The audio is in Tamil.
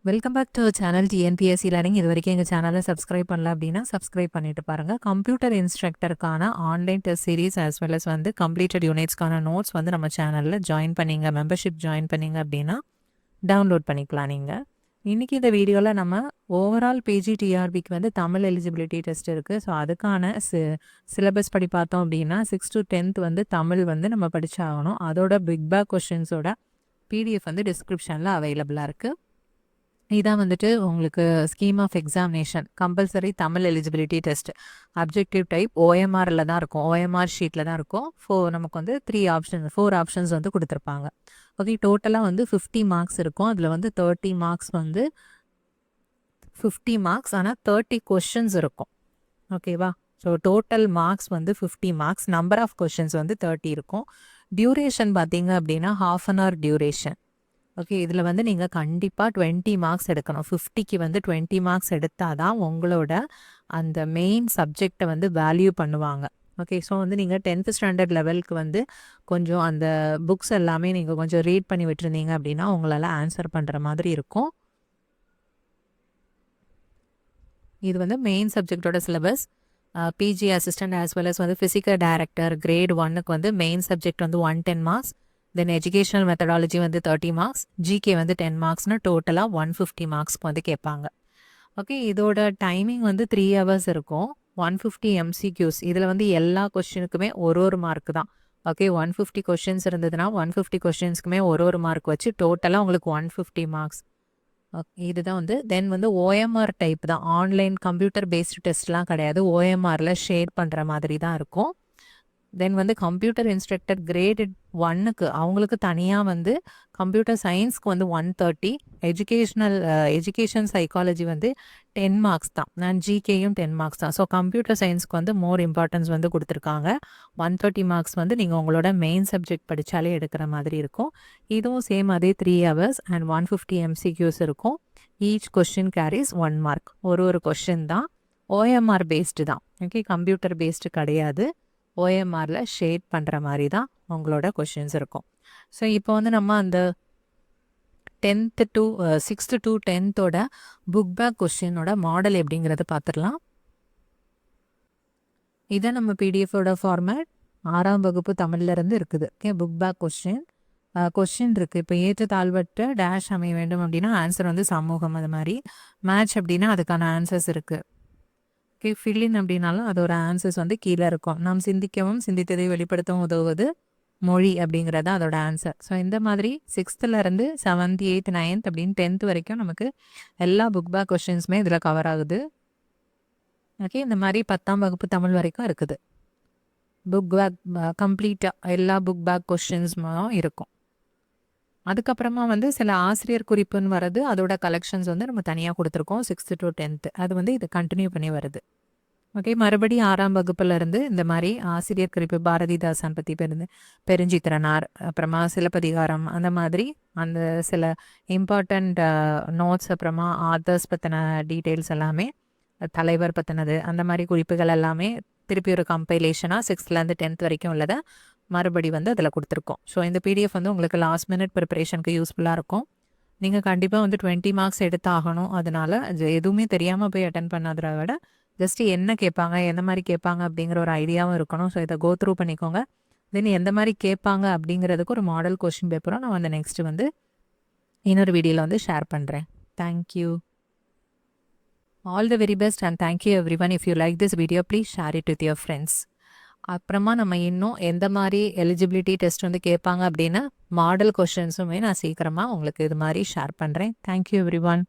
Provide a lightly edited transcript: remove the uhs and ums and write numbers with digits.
Welcome back to channel TNPSC learning. இது வரைக்கும் எங்கள் சேனலை சப்ஸ்கிரைப் பண்ணல அப்படின்னா சப்ஸ்கிரைப் பண்ணிட்டு பாருங்கள். கம்ப்யூட்டர் இன்ஸ்ட்ரக்டருக்கான online test series as well as வந்து கம்ப்ளீட்டட் யூனிட்ஸ்க்கான நோட்ஸ் வந்து நம்ம சேனலில் ஜாயின் பண்ணிங்க, மெம்பர்ஷிப் ஜாயின் பண்ணிங்க அப்படின்னா டவுன்லோட் பண்ணிக்கலாம் நீங்கள். இன்றைக்கி இந்த வீடியோவில் நம்ம ஓவரால் பிஜி டிஆர்பிக்கு வந்து தமிழ் எலிஜிபிலிட்டி டெஸ்ட் இருக்குது. ஸோ அதுக்கான சிலபஸ் படி பார்த்தோம் அப்படின்னா 6th to 10th வந்து தமிழ் வந்து நம்ம படிச்சாகணும். அதோட பிக் பேக் கொஷின்ஸோட பிடிஎஃப் வந்து டிஸ்கிரிப்ஷனில் அவைலபிளாக இருக்குது. இதான் வந்துட்டு உங்களுக்கு scheme of examination. Compulsory Tamil eligibility test objective type ஓஎம்ஆரில் தான் இருக்கும், ஓஎம்ஆர் ஷீட்டில் தான் இருக்கும். நமக்கு வந்து 4 ஆப்ஷன்ஸ் வந்து கொடுத்துருப்பாங்க. ஓகே, டோட்டலாக வந்து 50 மார்க்ஸ் இருக்கும். அதில் வந்து 30 மார்க்ஸ் வந்து 50 மார்க்ஸ், ஆனால் 30 கொஷின்ஸ் இருக்கும். ஓகேவா? ஸோ டோட்டல் மார்க்ஸ் வந்து 50 மார்க்ஸ், நம்பர் ஆஃப் கொஷின்ஸ் வந்து 30 இருக்கும். டியூரேஷன் பார்த்தீங்க அப்படின்னா 1/2 an hour டியூரேஷன். ஓகே, இதில் வந்து நீங்கள் கண்டிப்பாக 20 மார்க்ஸ் எடுக்கணும். 50க்கு வந்து 20 மார்க்ஸ் எடுத்தால் தான் உங்களோட அந்த மெயின் சப்ஜெக்டை வந்து வேல்யூ பண்ணுவாங்க. ஓகே, ஸோ வந்து நீங்கள் 10th ஸ்டாண்டர்ட் லெவலுக்கு வந்து கொஞ்சம் அந்த புக்ஸ் எல்லாமே நீங்கள் கொஞ்சம் ரீட் பண்ணி விட்டுருந்தீங்க அப்படின்னா உங்களால் ஆன்சர் பண்ணுற மாதிரி இருக்கும். இது வந்து மெயின் சப்ஜெக்டோட syllabus. PG assistant as well as வந்து ஃபிசிக்கல் டைரக்டர் கிரேட் 1க்கு வந்து மெயின் சப்ஜெக்ட் வந்து 110 மார்க்ஸ், தென் எஜுகேஷனல் மெத்தடாலஜி வந்து 30 மார்க்ஸ், ஜிகே வந்து 10 மார்க்ஸ்னு டோட்டலாக 150 மார்க்ஸ்க்கு வந்து கேட்பாங்க. ஓகே, இதோட டைமிங் வந்து 3 hours இருக்கும். 150 MCQs. இதில் வந்து எல்லா கொஸ்டினுக்குமே ஒரு மார்க் தான். ஓகே, 150 கொஷின்ஸ் இருந்ததுன்னா 150 கொஷின்ஸ்க்குமே ஒரு மார்க் வச்சு டோட்டலாக உங்களுக்கு 150 மார்க்ஸ். ஓகே, இதுதான் வந்து தென் வந்து ஓஎம்ஆர் டைப் தான். ஆன்லைன் கம்ப்யூட்டர் பேஸ்டு டெஸ்ட்லாம் கிடையாது. ஓஎம்ஆரில் ஷேர் பண்ணுற மாதிரி தான் இருக்கும். தென் வந்து கம்ப்யூட்டர் இன்ஸ்ட்ரக்டர் கிரேட் 1க்கு அவங்களுக்கு தனியாக வந்து கம்ப்யூட்டர் சயின்ஸ்க்கு வந்து 130, எஜுகேஷன் சைக்காலஜி வந்து 10 மார்க்ஸ் தான், நான் ஜிகேயும் 10 மார்க்ஸ் தான். ஸோ கம்ப்யூட்டர் சயின்ஸ்க்கு வந்து மோர் இம்பார்ட்டன்ஸ் வந்து கொடுத்துருக்காங்க. 130 மார்க்ஸ் வந்து நீங்கள் உங்களோட மெயின் சப்ஜெக்ட் படித்தாலே எடுக்கிற மாதிரி இருக்கும். இதுவும் சேம் அதே 3 hours அண்ட் 150 MCQs இருக்கும். Each question carries 1 mark. ஒரு கொஸ்டின் தான். ஓஎம்ஆர் பேஸ்டு தான். ஓகே, கம்ப்யூட்டர் பேஸ்டு கிடையாது. ஓஎம்ஆரில் ஷேட் பண்ணுற மாதிரி தான் உங்களோட கொஷின்ஸ் இருக்கும். ஸோ இப்போ வந்து நம்ம அந்த 6th to 10th book back கொஷினோட மாடல் எப்படிங்கிறத பார்த்துடலாம். இதை நம்ம பிடிஎஃபோட ஃபார்மேட் 6ஆம் வகுப்பு தமிழ்லேருந்து இருக்குது. ஓகே, புக் பேக் கொஷின் இருக்குது. இப்போ ஏற்ற தாழ்வற்ற டேஷ் அமைய வேண்டும் அப்படின்னா ஆன்சர் வந்து சமூகம், அது மாதிரி மேட்ச் அப்படின்னா அதுக்கான ஆன்சர்ஸ் இருக்குது. ஓகே, ஃபில்லின் அப்படின்னாலும் அதோட ஆன்சர்ஸ் வந்து கீழே இருக்கும். நாம் சிந்திக்கவும் சிந்தித்ததை வெளிப்படுத்தவும் உதவுவது மொழி அப்படிங்கிறது அதோட ஆன்சர். ஸோ இந்த மாதிரி 6thலேருந்து 7th 8th 9th அப்படின்னு 10th வரைக்கும் நமக்கு எல்லா புக் பேக் கொஷின்ஸுமே இதில் கவர் ஆகுது. ஓகே, இந்த மாதிரி 10ஆம் வகுப்பு தமிழ் வரைக்கும் இருக்குது. புக் பேக் கம்ப்ளீட்டாக எல்லா புக் பேக் கொஷின்ஸும் இருக்கும். அதுக்கப்புறமா வந்து சில ஆசிரியர் குறிப்புன்னு வருது. அதோட கலெக்ஷன்ஸ் வந்து நம்ம தனியாக கொடுத்துருக்கோம் 6th to 10th. அது வந்து இது கண்டினியூ பண்ணி வருது. ஓகே, மறுபடி 6ஆம் வகுப்புலேருந்து இந்த மாதிரி ஆசிரியர் குறிப்பு, பாரதிதாசன் பற்றி பெருஞ்சித்திரனார், அப்புறமா சிலப்பதிகாரம், அந்த மாதிரி அந்த சில இம்பார்ட்டண்ட் நோட்ஸ், அப்புறமா ஆத்தர்ஸ் பற்றின டீட்டெயில்ஸ் எல்லாமே, தலைவர் பற்றினது, அந்த மாதிரி குறிப்புகள் எல்லாமே திருப்பி ஒரு கம்பைலேஷனாக 6thலேருந்து 10th வரைக்கும் உள்ளதை மறுபடி வந்து அதில் கொடுத்துருக்கோம். ஸோ இந்த பிடிஎஃப் வந்து உங்களுக்கு லாஸ்ட் மினிட் ப்ரிப்பரேஷனுக்கு யூஸ்ஃபுல்லாக இருக்கும். நீங்கள் கண்டிப்பாக வந்து 20 மார்க்ஸ் எடுத்தாகணும். அதனால் எதுவுமே தெரியாமல் போய் அட்டன் பண்ணாத விட ஜஸ்ட்டு என்ன கேட்பாங்க, எந்த மாதிரி கேட்பாங்க அப்படிங்கிற ஒரு ஐடியாவும் இருக்கணும். ஸோ இதை கோ த்ரூ பண்ணிக்கோங்க. தென் எந்த மாதிரி கேட்பாங்க அப்படிங்கிறதுக்கு ஒரு மாடல் கொஸ்டின் பேப்பரும் நான் வந்து நெக்ஸ்ட்டு வந்து இன்னொரு வீடியோவில் வந்து ஷேர் பண்ணுறேன். Thank you. All the very best and thank you every one. If you like this video please share it with your friends. அப்புறமா நம்ம இன்னும் எந்த மாதிரி எலிஜிபிலிட்டி டெஸ்ட் வந்து கேட்பாங்க அப்படின்னு மாடல் கொஷின்ஸுமே நான் சீக்கிரமாக உங்களுக்கு இது மாதிரி ஷேர் பண்ணுறேன். Thank you every one.